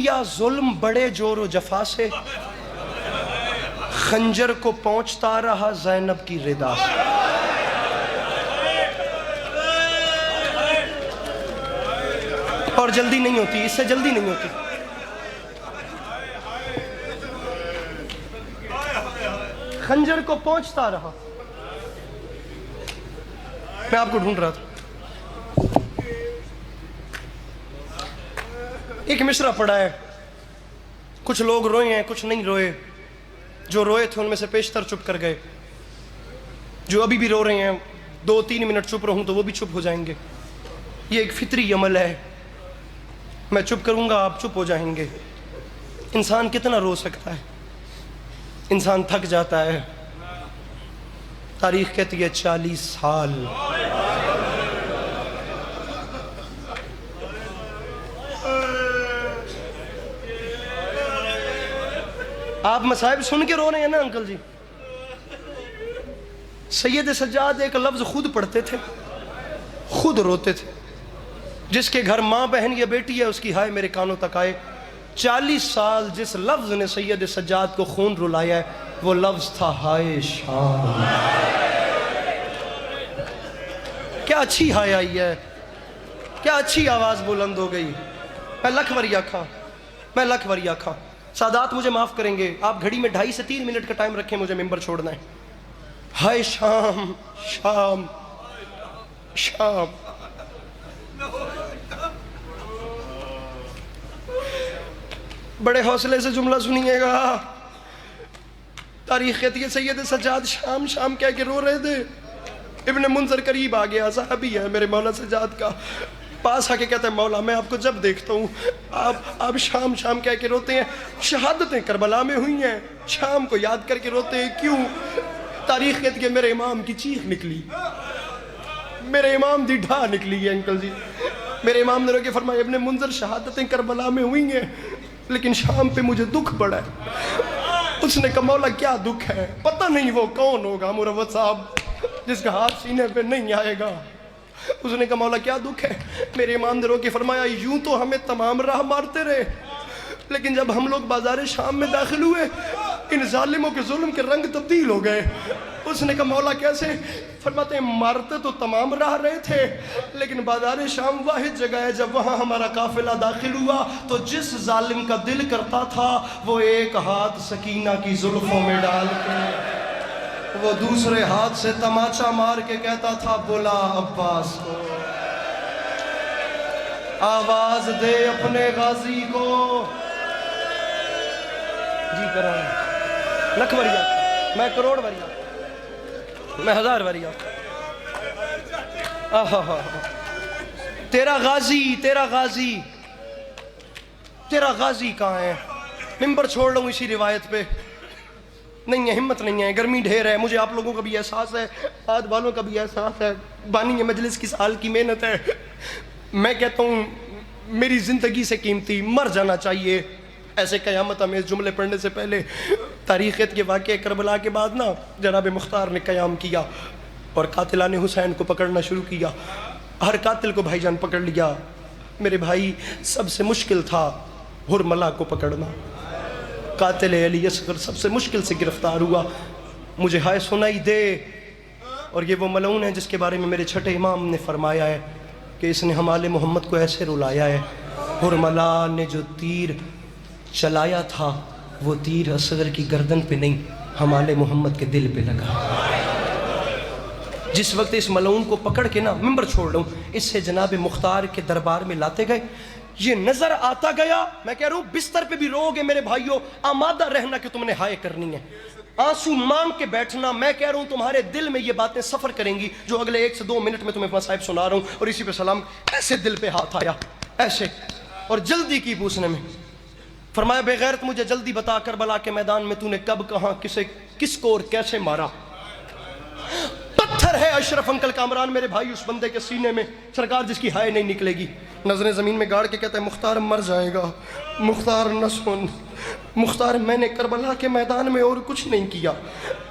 یا ظلم بڑے جور و جفا سے، خنجر کو پہنچتا رہا زینب کی ردا سے۔ اور جلدی نہیں ہوتی، اس سے جلدی نہیں ہوتی۔ خنجر کو پہنچتا رہا۔ میں آپ کو ڈھونڈ رہا تھا، ایک مصرع پڑا ہے، کچھ لوگ روئے ہیں کچھ نہیں روئے، جو روئے تھے ان میں سے پیشتر چپ کر گئے، جو ابھی بھی رو رہے ہیں 2-3 منٹ چپ رہوں تو وہ بھی چپ ہو جائیں گے۔ یہ ایک فطری عمل ہے، میں چپ کروں گا آپ چپ ہو جائیں گے۔ انسان کتنا رو سکتا ہے، انسان تھک جاتا ہے۔ تاریخ کہتی ہے 40 سال۔ آپ مصائب سن کے رو رہے ہیں نا انکل جی؟ سید سجاد ایک لفظ خود پڑھتے تھے، خود روتے تھے۔ جس کے گھر ماں بہن یا بیٹی ہے اس کی ہائے میرے کانوں تک آئے۔ 40 سال جس لفظ نے سید سجاد کو خون رلایا ہے وہ لفظ تھا ہائے شام۔ کیا اچھی ہائے آئی ہے، کیا اچھی آواز بلند ہو گئی۔ میں لکھ وریا کھاں، میں لکھ وریا کھاں۔ سادات مجھے معاف کریں گے، آپ گھڑی میں 2.5 سے 3 منٹ کا ٹائم رکھیں، مجھے ممبر چھوڑنا ہے۔ ہائے شام شام شام۔ بڑے حوصلے سے جملہ سنیے گا۔ تاریخ کہتی ہے سید سجاد شام شام کہہ کے رو رہے تھے۔ ابن منذر قریب آ گیا، صحابی ہے میرے مولا سجاد کا، پاس آ کے کہتا ہے مولا میں آپ کو جب دیکھتا ہوں آپ شام شام کہہ کے روتے ہیں، شہادتیں کربلا میں ہوئی ہیں، شام کو یاد کر کے روتے ہیں کیوں؟ تاریخ کہتی ہے میرے امام کی چیخ نکلی، میرے امام دی ڈھا نکلی ہے انکل جی۔ میرے امام نے رو کے فرمایا ابن منذر شہادتیں کربلا میں ہوئی ہیں لیکن شام پہ مجھے دکھ پڑا ہے۔ اس نے کہا مولا کیا دکھ ہے؟ پتہ نہیں وہ کون ہوگا مروت صاحب جس کا ہاتھ سینے پہ نہیں آئے گا۔ اس نے کہا مولا کیا دکھ ہے؟ میرے امام نے رو کے فرمایا یوں تو ہمیں تمام راہ مارتے رہے لیکن جب ہم لوگ بازار شام میں داخل ہوئے ان ظالموں کے ظلم کے رنگ تبدیل ہو گئے۔ اس نے کہا مولا کیسے؟ فرماتے ہیں مارتے تو تمام راہ رہے تھے لیکن بازار شام واحد جگہ ہے جب وہاں ہمارا قافلہ داخل ہوا تو جس ظالم کا دل کرتا تھا وہ ایک ہاتھ سکینہ کی زلفوں میں ڈال کے وہ دوسرے ہاتھ سے تماچا مار کے کہتا تھا بلا عباس کو، آواز دے اپنے غازی کو۔ جی کروں لکھ وریا، میں کروڑ وریا، میں 1000 وریا۔ تیرا غازی تیرا غازی تیرا غازی کہاں ہے؟ ممبر چھوڑ لوں اسی روایت پہ، نہیں ہے ہمت نہیں ہے، گرمی ڈھیر ہے، مجھے آپ لوگوں کا بھی احساس ہے، آج والوں کا بھی احساس ہے، بانی مجلس کی سال کی محنت ہے۔ میں کہتا ہوں میری زندگی سے قیمتی مر جانا چاہیے ایسے قیامت ہمیں اس جملے پڑھنے سے پہلے۔ تاریخیت کے واقعے کربلا کے بعد نا جناب مختار نے قیام کیا اور قاتلان حسین کو پکڑنا شروع کیا۔ ہر قاتل کو بھائی جان پکڑ لیا۔ میرے بھائی سب سے مشکل تھا حرملہ کو پکڑنا، قاتل علی اصغر سب سے مشکل سے گرفتار ہوا۔ مجھے ہائے سنائی دے، اور یہ وہ ملعون ہے جس کے بارے میں میرے چھٹے امام نے فرمایا ہے کہ اس نے ہم آل محمد کو ایسے رلایا ہے۔ حرملہ نے جو تیر چلایا تھا وہ تیر اصغر کی گردن پہ نہیں ہم آل محمد کے دل پہ لگا۔ جس وقت اس ملعون کو پکڑ کے نا ممبر چھوڑ لوں اس سے جناب مختار کے دربار میں لاتے گئے، یہ نظر آتا گیا، میں کہہ رہا ہوں بستر پہ بھی رو گے میرے بھائیوں، آمادہ رہنا کہ تم نے ہائے کرنی ہے، آنسو مانگ کے بیٹھنا۔ میں کہہ رہا ہوں تمہارے دل میں یہ باتیں سفر کریں گی جو اگلے 1 سے 2 منٹ میں تمہیں مصائب سنا رہا ہوں۔ اور اسی پہ سلام، ایسے دل پہ ہاتھ آیا ایسے، اور جلدی کی پوچھنے میں فرمایا بے غیرت مجھے جلدی بتا کربلا کے میدان میں تو نے کب کہاں کسے کس کو اور کیسے مارا؟ پتھر پتھر ہے اشرف انکل کامران میرے بھائی اس بندے کے سینے میں سرکار جس کی ہائے نہیں نکلے گی. نظریں زمین میں گاڑ کے کہتا ہے مختار مر جائے گا. مختار نہ سن مختار میں نے کربلا کے میدان میں اور کچھ نہیں کیا.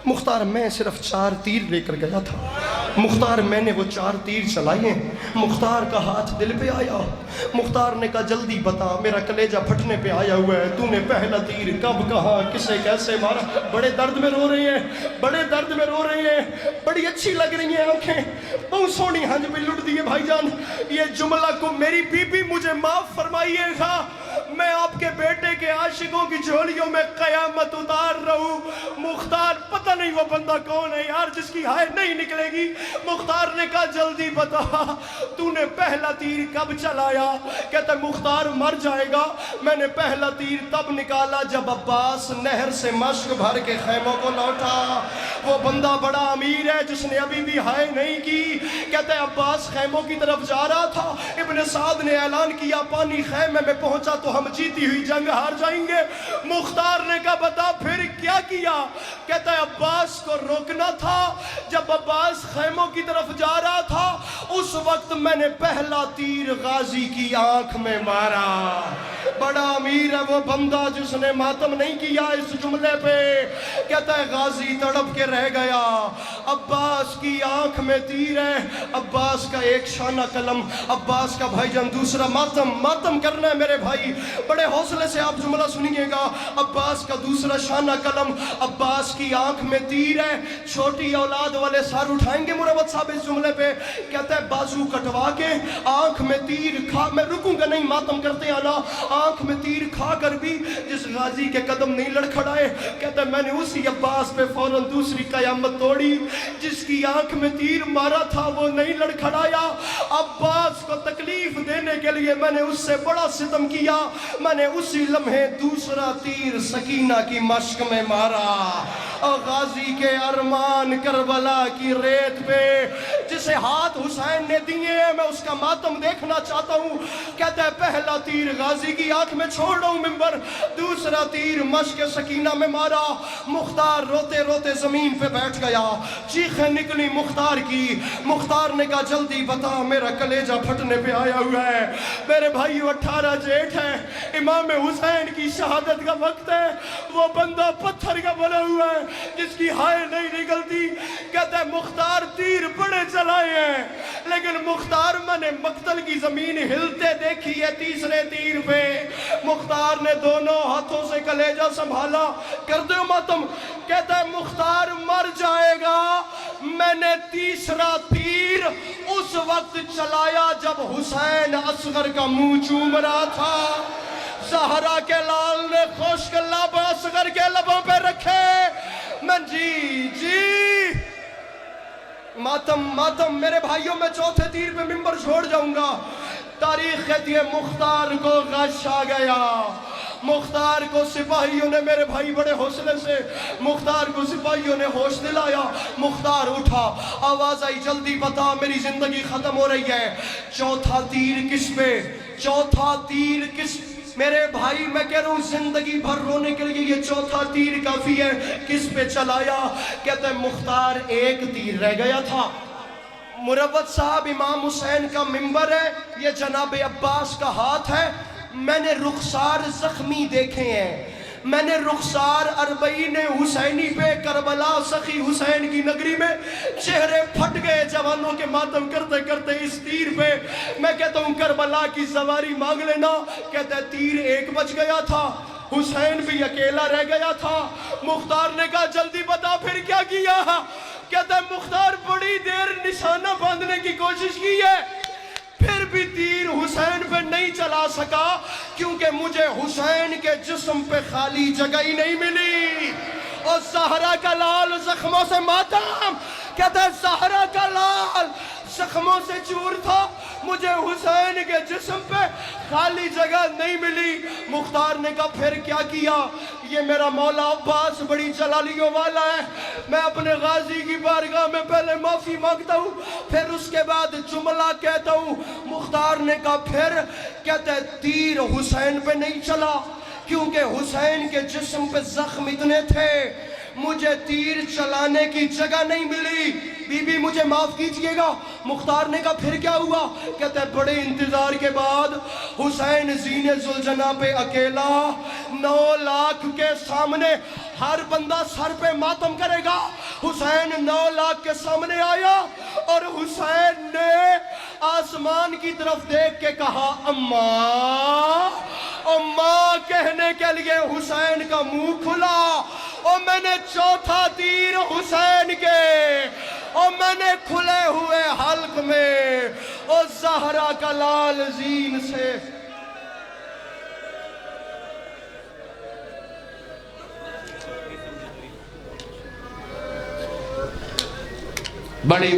مختار میں صرف 4 تیر لے کر گیا تھا. مختار میں نے وہ 4 تیر چلائے. مختار کا ہاتھ دل پہ آیا. مختار نے کہا جلدی بتا میرا کلیجہ پھٹنے پہ آیا ہوا ہے, تو نے پہلا تیر کب کہاں کسے کیسے مارا. بڑے درد میں رو رہی ہیں, بڑے درد میں رو رہی ہیں, بڑی اچھی لگ رہی ہیں آنکھیں, بہت سونی ہنج پہ لٹ دی ہے بھائی جان. یہ جملہ کو میری بی بی مجھے معاف فرمائیے گا, میں آپ کے بیٹے کے عاشقوں کی جھولیوں میں قیامت اتار رہا ہوں. مختار پتہ نہیں وہ بندہ کون ہے یار جس کی ہائے نہیں نکلے گی. مختار نے کہا جلدی بتا تو نے پہلا تیر کب چلایا. کہتا مختار مر جائے گا. میں نے پہلا تیر تب نکالا جب عباس نہر سے مشک بھر کے خیموں کو لوٹا. وہ بندہ بڑا امیر ہے جس نے ابھی بھی ہائے نہیں کی. کہتا ہے عباس خیموں کی طرف جا رہا تھا. ابن سعد نے اعلان کیا پانی خیمے میں پہنچا تو ہم جیتی ہوئی جنگ ہار جائیں گے. مختار نے کہا بتا پھر کیا کیا. کہتا ہے عباس کو روکنا تھا. جب عباس خیموں کی طرف جا رہا تھا اس وقت میں نے پہلا تیر غازی کی آنکھ میں مارا. بڑا امیر ہے وہ بندہ جس نے ماتم نہیں کیا اس جملے پہ. کہتا ہے غازی تڑپ کے رہ گیا. عباس کی آنکھ میں تیر ہے. عباس کا ایک شانہ قلم, عباس کا بھائی جان دوسرا. ماتم کرنا ہے میرے بھائی, بڑے حوصلے سے آپ جملہ سنیے گا. عباس کا دوسرا شانہ قلم, عباس کی آنکھ میں تیر ہے. چھوٹی اولاد والے سار اٹھائیں گے مروت صاحب اس جملے پہ. کہتا ہے بازو کٹوا کے آنکھ میں تیر کھا, میں رکوں گا نہیں ماتم کرتے آنا, آنکھ میں تیر کھا کر بھی جس غازی کے قدم نہیں لڑکھڑائے. کہتا ہے میں نے اسی عباس پہ فوراً دوسری قیامت توڑی. جس کی آنکھ میں تیر مارا تھا وہ نہیں لڑکھڑایا. عباس کو تکلیف دینے کے لیے میں نے اس سے بڑا ستم کیا. میں نے اسی لمحے دوسرا تیر سکینہ کی مشک میں مارا. اور غازی کے ارمان کربلا کی ریت پہ جسے ہاتھ حسین نے دیے میں اس کا ماتم دیکھنا چاہتا ہوں. کہتا ہے پہلا تیر غازی کی آنکھ میں چھوڑ رہا ہوں ممبر, دوسرا تیر مشک سکینہ میں مارا. مختار روتے روتے زمین پہ بیٹھ گیا. چیخیں نکلی مختار کی. مختار نے کہا جلدی بتا میرا کلیجہ پھٹنے پہ آیا ہوا ہے. میرے بھائیو 18 جیٹھ ہے, امام حسین کی شہادت کا وقت ہے. وہ بندہ پتھر کا بنا ہوا ہے جس کی ہائے نہیں نکلتی. کہتا ہے مختار تیر بڑے چلائے ہیں لیکن مختار میں نے مقتل کی زمین ہلتے دیکھی ہے تیسرے تیر پہ. مختار نے دونوں ہاتھوں سے کلیجہ سنبھالا. کر دو ماتم. کہتا ہے مختار مر جائے گا. میں نے تیسرا تیر اس وقت چلایا جب حسین اصغر کا منہ چوم رہا تھا. زہرا کے لال نے خشک لب اصغر کے لبوں پہ رکھے. میں جی ماتم میرے بھائیوں میں چوتھے تیر پہ ممبر چھوڑ جاؤں گا. تاریخ کہتی ہے مختار کو غش آ گیا. مختار کو سپاہیوں نے میرے بھائی بڑے حوصلے سے مختار کو سپاہیوں نے ہوش دلایا. مختار اٹھا, آواز آئی جلدی بتا میری زندگی ختم ہو رہی ہے. چوتھا تیر کس پہ, چوتھا تیر کس, میرے بھائی میں کہہ رہا ہوں زندگی بھر رونے کے لیے یہ چوتھا تیر کافی ہے. کس پہ چلایا. کہتے ہیں مختار ایک تیر رہ گیا تھا. مروت صاحب امام حسین کا ممبر ہے, یہ جناب عباس کا ہاتھ ہے. میں نے رخسار زخمی دیکھے ہیں, میں نے رخسار اربعین حسینی پہ کربلا سخی حسین کی نگری میں چہرے پھٹ گئے جوانوں کے ماتم کرتے کرتے اس تیر پہ. میں کہتا ہوں کربلا کی سواری مانگ لینا. کہتا ہے تیر ایک بچ گیا تھا, حسین بھی اکیلا رہ گیا تھا. مختار نے کہا جلدی بتا پھر کیا کیا. کہتا ہے مختار بڑی دیر نشانہ باندھنے کی کوشش کی ہے پھر بھی تیر حسین پہ نہیں چلا سکا کیونکہ مجھے حسین کے جسم پہ خالی جگہ ہی نہیں ملی. اور زہرا کا لال زخموں سے ماتم. کہتا ہے زہرا کا لال زخموں سے چور تھا, مجھے حسین کے جسم پہ خالی جگہ نہیں ملی. مختار نے کہا پھر کیا کیا. یہ میرا مولا عباس بڑی جلالیوں والا ہے, میں اپنے غازی کی بارگاہ میں پہلے معافی مانگتا ہوں پھر اس کے بعد جملہ کہتا ہوں. مختار نے کہا پھر. کہتا ہے تیر حسین پہ نہیں چلا کیونکہ حسین کے جسم پہ زخم اتنے تھے مجھے تیر چلانے کی جگہ نہیں ملی. بی بی مجھے معاف کیجئے گا. مختار نے کہا پھر کیا ہوا؟ کہتے ہیں بڑے انتظار کے بعد حسین زین ذوالجناح پہ اکیلا 9 لاکھ کے سامنے ہر بندہ سر پہ ماتم کرے گا. حسین 9 لاکھ کے سامنے آیا اور حسین نے آسمان کی طرف دیکھ کے کہا اماں. اماں کہنے کے لیے حسین کا منہ کھلا اور میں نے چوتھا تیر حسین کے اور میں نے کھلے ہوئے حلق میں اور زہرا کا لال زین سے بڑی